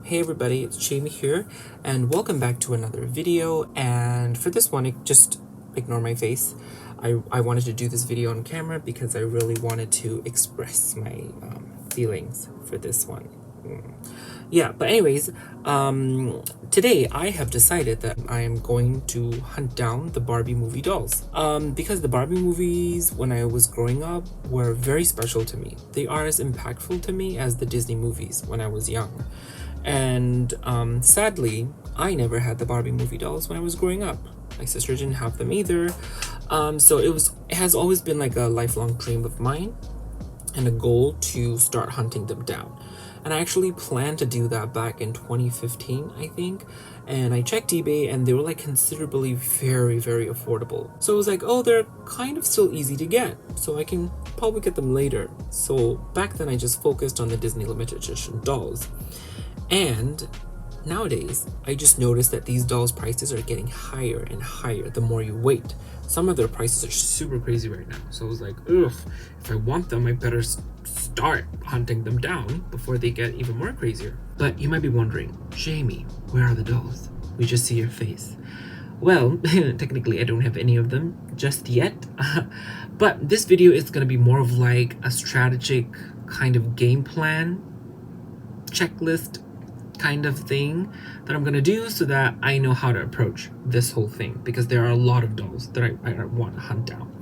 Hey everybody, it's Chaymie here, and welcome back to another video. And for this one, just ignore my face. I wanted to do this video on camera because I really wanted to express my feelings for this one. Yeah, but anyways, today I have decided that I am going to hunt down the Barbie movie dolls. Because the Barbie movies, when I was growing up, were very special to me. They are as impactful to me as the Disney movies when I was young. And sadly, I never had the Barbie movie dolls when I was growing up. My sister didn't have them either. So it has always been like a lifelong dream of mine and a goal to start hunting them down. And I actually planned to do that back in 2015, I think. And I checked eBay and they were like considerably very, very affordable. So I was like, oh, they're kind of still easy to get, so I can probably get them later. So back then I just focused on the Disney limited edition dolls. And nowadays, I just noticed that these dolls' prices are getting higher and higher the more you wait. Some of their prices are super crazy right now. So I was like, ugh, if I want them, I better start hunting them down before they get even more crazier. But you might be wondering, Chaymie, where are the dolls? We just see your face. Well, technically I don't have any of them just yet. But this video is going to be more of like a strategic kind of game plan, checklist kind of thing that I'm gonna do so that I know how to approach this whole thing, because there are a lot of dolls that I want to hunt down.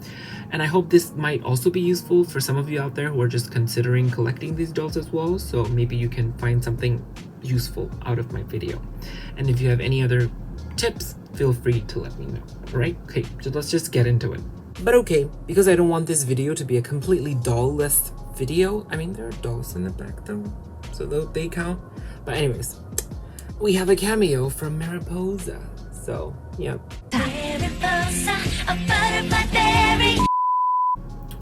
And I hope this might also be useful for some of you out there who are just considering collecting these dolls as well, so maybe you can find something useful out of my video. And if you have any other tips, feel free to let me know. Alright, okay, so let's just get into it. But okay, because I don't want this video to be a completely doll-less video, I mean, there are dolls in the back though, so they count. But anyways, we have a cameo from Mariposa, so yep.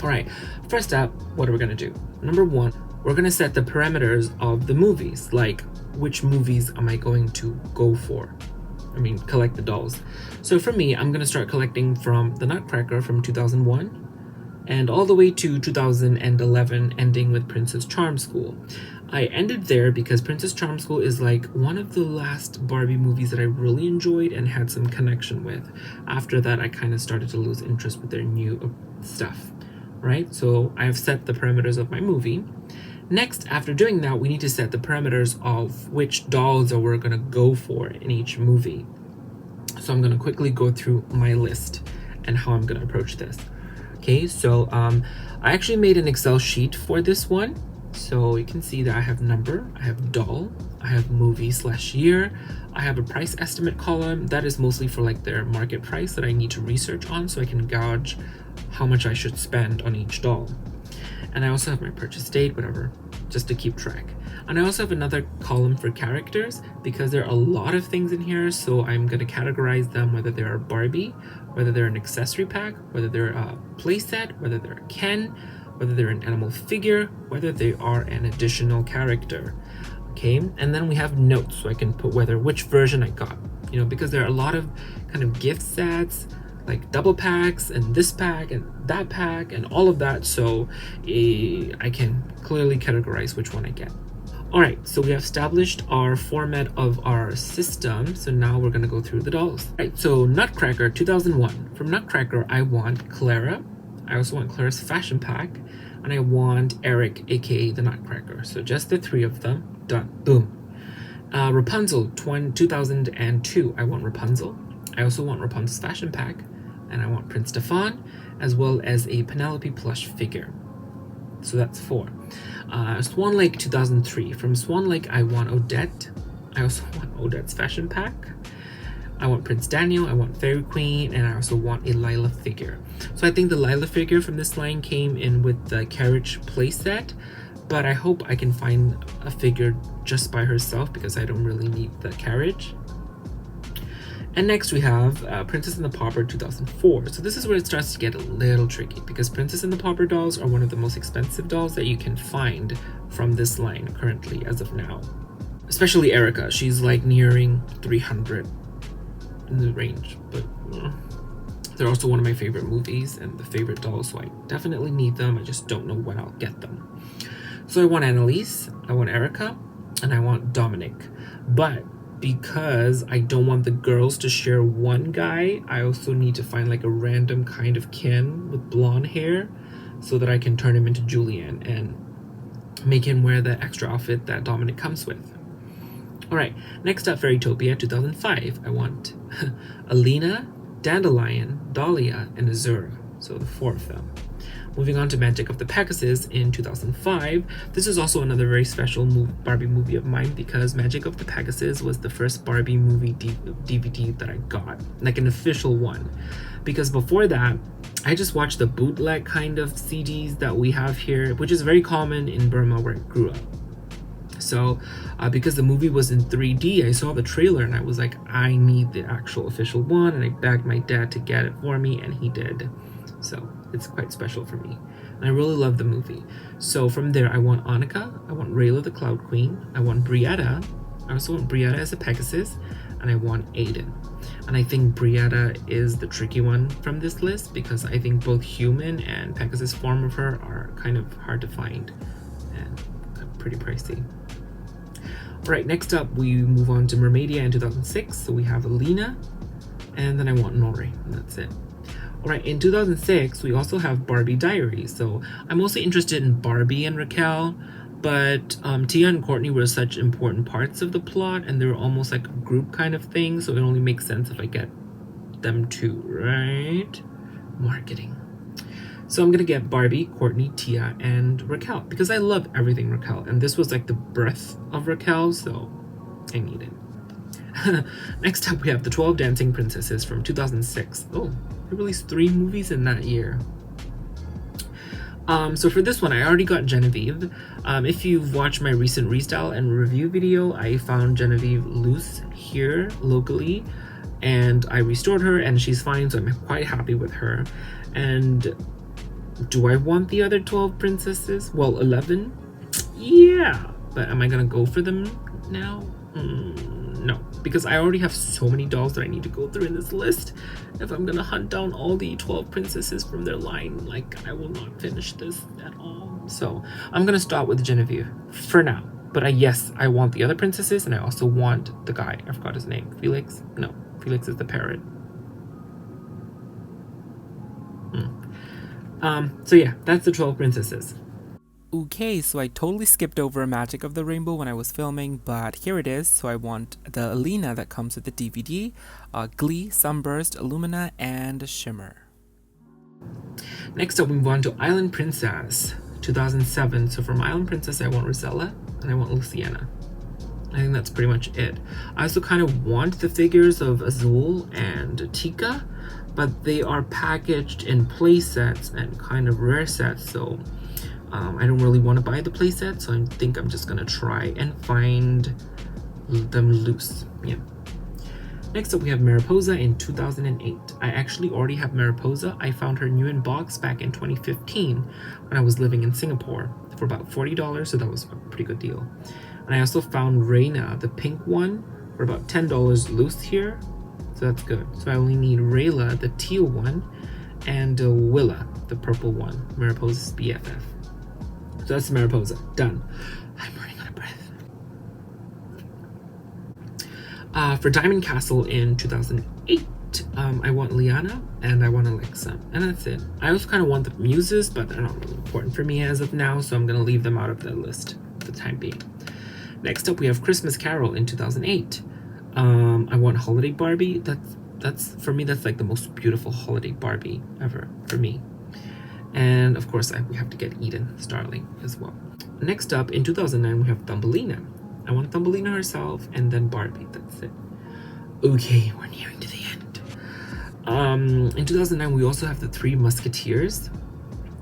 Alright, first up, what are we gonna do? Number one, we're gonna set the parameters of the movies, like which movies am I going to go for? I mean, collect the dolls. So for me, I'm gonna start collecting from the Nutcracker from 2001 and all the way to 2011, ending with Princess Charm School. I ended there because Princess Charm School is like one of the last Barbie movies that I really enjoyed and had some connection with. After that, I kind of started to lose interest with their new stuff, right? So I have set the parameters of my movie. Next, after doing that, we need to set the parameters of which dolls that we're gonna go for in each movie. So I'm gonna quickly go through my list and how I'm gonna approach this. Okay, so I actually made an Excel sheet for this one. So you can see that I have number, I have doll, I have movie/year, I have a price estimate column. That is mostly for like their market price that I need to research on so I can gauge how much I should spend on each doll. And I also have my purchase date, whatever, just to keep track. And I also have another column for characters because there are a lot of things in here, so I'm going to categorize them, whether they're a Barbie, whether they're an accessory pack, whether they're a playset, whether they're a Ken, whether they're an animal figure, whether they are an additional character. Okay, and then we have notes, so I can put which version I got, you know, because there are a lot of kind of gift sets, like double packs and this pack and that pack and all of that, so I can clearly categorize which one I get. Alright, so we have established our format of our system, so now we're gonna go through the dolls. Alright, so Nutcracker 2001. From Nutcracker, I want Clara. I also want Clara's fashion pack, and I want Eric, aka the Nutcracker. So just the three of them. Done. Boom. Rapunzel 2002. I want Rapunzel. I also want Rapunzel's fashion pack, and I want Prince Stefan, as well as a Penelope plush figure. So that's 4. Swan Lake 2003. From Swan Lake, I want Odette. I also want Odette's fashion pack. I want Prince Daniel, I want Fairy Queen, and I also want a Lila figure. So I think the Lila figure from this line came in with the carriage playset, but I hope I can find a figure just by herself because I don't really need the carriage. And next we have Princess and the Pauper 2004. So this is where it starts to get a little tricky because Princess and the Pauper dolls are one of the most expensive dolls that you can find from this line currently as of now. Especially Erica, she's like nearing 300 in the range, but they're also one of my favorite movies and the favorite dolls, so I definitely need them. I just don't know when I'll get them. So I want Annalise, I want Erica, and I want Dominic. But because I don't want the girls to share one guy, I also need to find like a random kind of Ken with blonde hair so that I can turn him into Julian and make him wear the extra outfit that Dominic comes with. Alright, next up, Fairytopia 2005. I want Alina, Dandelion, Dahlia, and Azura. So the 4 of them. Moving on to Magic of the Pegasus in 2005. This is also another very special Barbie movie of mine because Magic of the Pegasus was the first Barbie movie DVD that I got, like an official one. Because before that, I just watched the bootleg kind of CDs that we have here, which is very common in Burma where I grew up. So because the movie was in 3D, I saw the trailer and I was like, I need the actual official one, and I begged my dad to get it for me, and he did. So it's quite special for me. And I really love the movie. So from there, I want Annika, I want Rayla the Cloud Queen, I want Brietta, I also want Brietta as a Pegasus, and I want Aiden. And I think Brietta is the tricky one from this list because I think both human and Pegasus form of her are kind of hard to find and pretty pricey. Alright, next up we move on to Mermaidia in 2006. So we have Alina, and then I want Nori, and that's it. Alright, in 2006 we also have Barbie Diary. So I'm mostly interested in Barbie and Raquel, but Tia and Courtney were such important parts of the plot, and they were almost like a group kind of thing, so it only makes sense if I get them too, right? Marketing. So I'm gonna get Barbie, Courtney, Tia, and Raquel because I love everything Raquel, and this was like the birth of Raquel, so I need it. Next up, we have the 12 Dancing Princesses from 2006. Oh, they released 3 movies in that year. So for this one, I already got Genevieve. If you've watched my recent restyle and review video, I found Genevieve loose here locally, and I restored her, and she's fine, so I'm quite happy with her. And do I want the other 12 princesses? Well, 11? Yeah, but am I gonna go for them now? No, because I already have so many dolls that I need to go through in this list. If I'm gonna hunt down all the 12 princesses from their line, like, I will not finish this at all. So I'm gonna start with Genevieve for now. But yes, I want the other princesses, and I also want the guy. I forgot his name. Felix? No, Felix is the parrot. So yeah, that's the 12 princesses. Okay, so I totally skipped over Magic of the Rainbow when I was filming, but here it is. So I want the Alina that comes with the DVD, Glee, Sunburst, Illumina, and Shimmer. Next up, we move on to Island Princess, 2007. So from Island Princess, I want Rosella, and I want Luciana. I think that's pretty much it. I also kind of want the figures of Azul and Tika, but they are packaged in play sets and kind of rare sets, so I don't really want to buy the play set, so I think I'm just gonna try and find them loose. Yeah. Next up, we have Mariposa in 2008. I actually already have Mariposa. I found her new in box back in 2015 when I was living in Singapore for about $40, so that was a pretty good deal. And I also found Reina, the pink one, for about $10 loose here. So that's good. So I only need Rayla, the teal one, and Willa, the purple one, Mariposa's BFF. So that's Mariposa. Done. I'm running out of breath. For Diamond Castle in 2008, I want Liana and I want Alexa, and that's it. I also kind of want the muses, but they're not really important for me as of now, so I'm going to leave them out of the list for the time being. Next up, we have Christmas Carol in 2008. I want Holiday Barbie. That's for me, that's like the most beautiful holiday Barbie ever for me. And of course, we have to get Eden Starling as well. Next up, in 2009, we have Thumbelina. I want Thumbelina herself, and then Barbie. That's it. Okay, we're nearing to the end. In 2009, we also have the 3 Musketeers.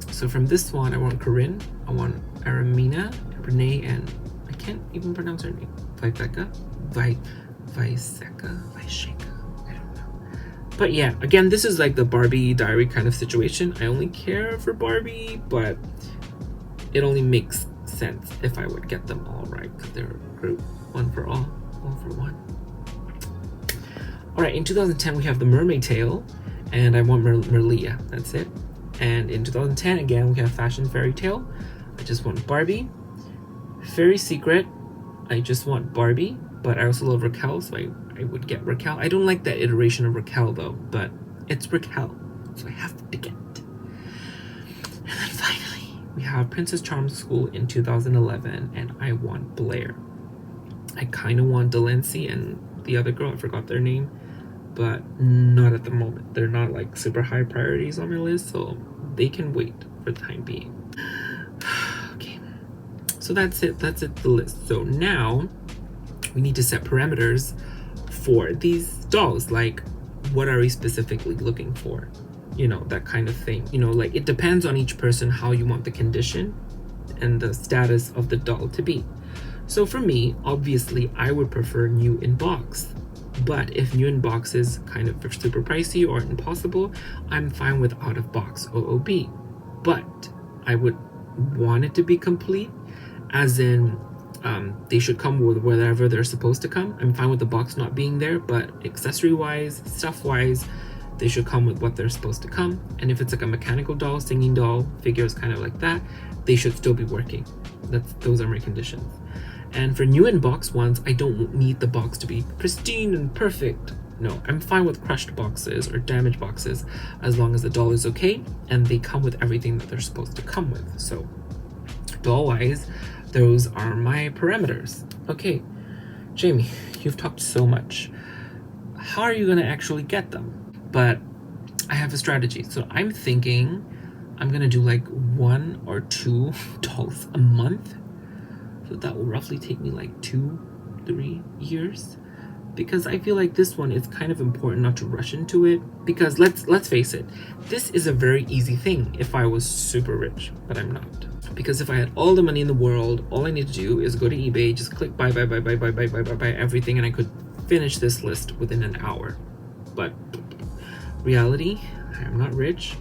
So from this one, I want Corinne, I want Aramina, Renee, and I can't even pronounce her name. Vaiseka, I don't know. But yeah, again, this is like the Barbie Diary kind of situation. I only care for Barbie, but it only makes sense if I would get them all right, because they're a group, one for all for one. Alright, in 2010 we have the Mermaid Tale, and I want Merlia, that's it. And in 2010 again we have Fashion Fairy Tale. I just want Barbie, Fairy Secret, I just want Barbie, but I also love Raquel, so I would get Raquel. I don't like that iteration of Raquel though, but it's Raquel, so I have to get it. And then finally, we have Princess Charm's School in 2011, and I want Blair. I kind of want Delancey and the other girl, I forgot their name, but not at the moment. They're not like super high priorities on my list, so they can wait for the time being. Okay, so that's it, the list. So now we need to set parameters for these dolls, like what are we specifically looking for, you know, that kind of thing. You know, like it depends on each person how you want the condition and the status of the doll to be. So for me, obviously I would prefer new in box, but if new in box is kind of super pricey or impossible, I'm fine with out of box OOB. But I would want it to be complete, as in they should come with whatever they're supposed to come. I'm fine with the box not being there, but accessory wise, stuff wise, they should come with what they're supposed to come. And if it's like a mechanical doll, singing doll, figures kind of like that, they should still be working. Those are my conditions. And for new in box ones, I don't need the box to be pristine and perfect. No, I'm fine with crushed boxes or damaged boxes as long as the doll is okay and they come with everything that they're supposed to come with. So doll wise, those are my parameters. Okay, Chaymie, you've talked so much. How are you gonna actually get them? But I have a strategy. So I'm thinking I'm gonna do like 1 or 2 dolls a month. So that will roughly take me like 2-3 years, because I feel like this one is kind of important not to rush into it, because let's face it, this is a very easy thing if I was super rich, but I'm not. Because if I had all the money in the world, all I need to do is go to eBay, just click buy everything, and I could finish this list within an hour. But reality, I am not rich.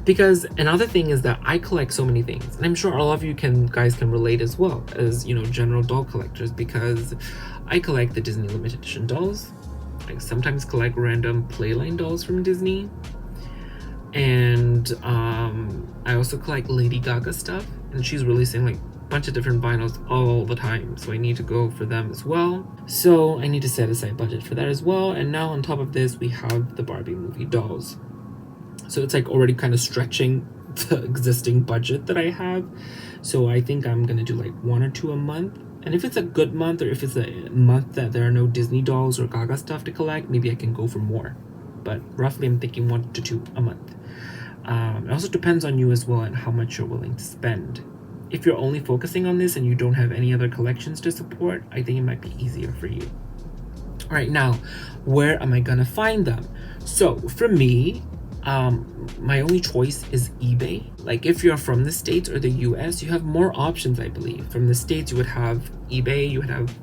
Because another thing is that I collect so many things, and I'm sure all of you guys can relate as well as, you know, general doll collectors, because I collect the Disney limited edition dolls. I sometimes collect random playline dolls from Disney, and I also collect Lady Gaga stuff, and she's releasing like a bunch of different vinyls all the time, so I need to go for them as well. So I need to set aside budget for that as well. And now on top of this, we have the Barbie movie dolls. So it's like already kind of stretching the existing budget that I have. So I think I'm gonna do like 1 or 2 a month. And if it's a good month, or if it's a month that there are no Disney dolls or Gaga stuff to collect, maybe I can go for more. But roughly I'm thinking 1 to 2 a month. It also depends on you as well and how much you're willing to spend. If you're only focusing on this and you don't have any other collections to support, I think it might be easier for you. All right, now, where am I gonna find them? So for me, my only choice is eBay. Like if you're from the States or the US, you have more options, I believe. From the States, you would have eBay, you would have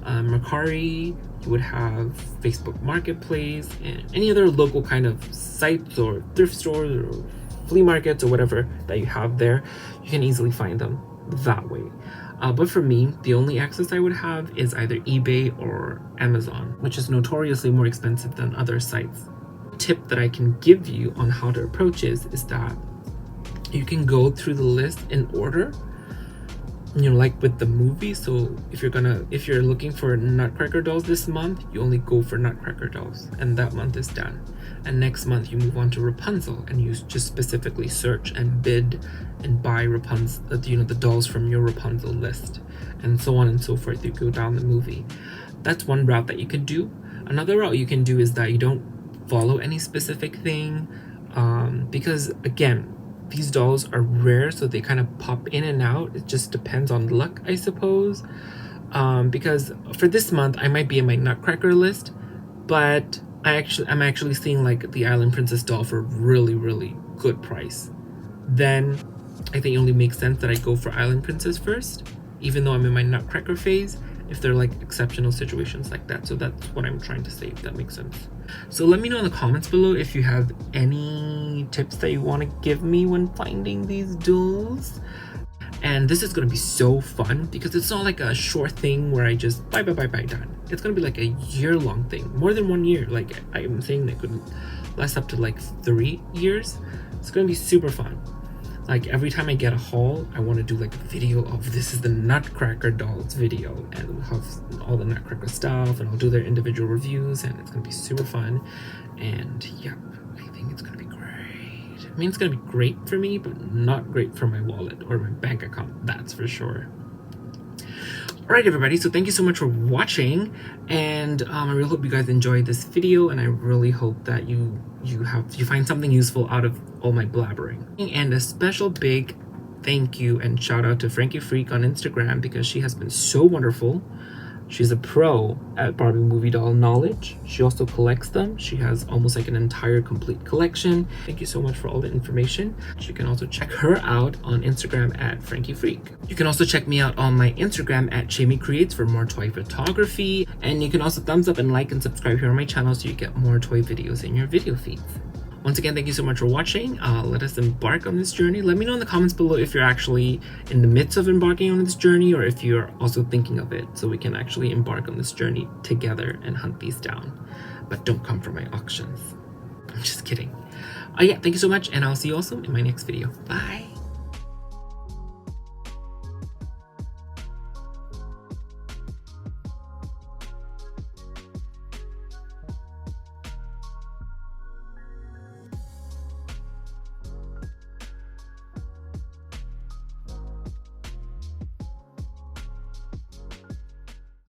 Mercari, you would have Facebook Marketplace, and any other local kind of sites or thrift stores or flea markets or whatever that you have there. You can easily find them that way. But for me, the only access I would have is either eBay or Amazon, which is notoriously more expensive than other sites. Tip that I can give you on how to approach is that you can go through the list in order, you know, like with the movie. So if you're looking for Nutcracker dolls this month, you only go for Nutcracker dolls, and that month is done. And next month you move on to Rapunzel, and you just specifically search and bid and buy Rapunzel, you know, the dolls from your Rapunzel list, and so on and so forth. You go down the movie. That's one route that you can do. Another route you can do is that you don't follow any specific thing, because again, these dolls are rare, so they kind of pop in and out. It just depends on luck, I suppose. Because for this month I might be in my Nutcracker list, but I'm actually seeing like the Island Princess doll for a really good price. Then I think it only makes sense that I go for Island Princess first, even though I'm in my Nutcracker phase, if they're like exceptional situations like that. So that's what I'm trying to say, if that makes sense. So let me know in the comments below if you have any tips that you want to give me when finding these dolls. And this is going to be so fun, because it's not like a short thing where I just buy done. It's going to be like a year-long thing, more than 1 year. Like I'm saying, that could last up to like 3 years. It's going to be super fun. Like every time I get a haul, I want to do like a video of this is the Nutcracker dolls video, and we'll have all the Nutcracker stuff, and I'll do their individual reviews, and it's gonna be super fun. And yep, I think it's gonna be great. I mean, it's gonna be great for me, but not great for my wallet or my bank account, that's for sure. All right, everybody, so thank you so much for watching, and I really hope you guys enjoyed this video, and I really hope that you find something useful out of all my blabbering. And a special big thank you and shout out to Frankie Freak on Instagram, because she has been so wonderful. She's a pro at Barbie movie doll knowledge. She also collects them. She has almost like an entire complete collection. Thank you so much for all the information. You can also check her out on Instagram at Frankie Freak. You can also check me out on my Instagram at Chaymie Creates for more toy photography. And you can also thumbs up and like and subscribe here on my channel so you get more toy videos in your video feeds. Once again, thank you so much for watching. Let us embark on this journey. Let me know in the comments below if you're actually in the midst of embarking on this journey, or if you're also thinking of it, so we can actually embark on this journey together and hunt these down. But don't come for my auctions. I'm just kidding. Yeah, thank you so much, and I'll see you also in my next video. Bye.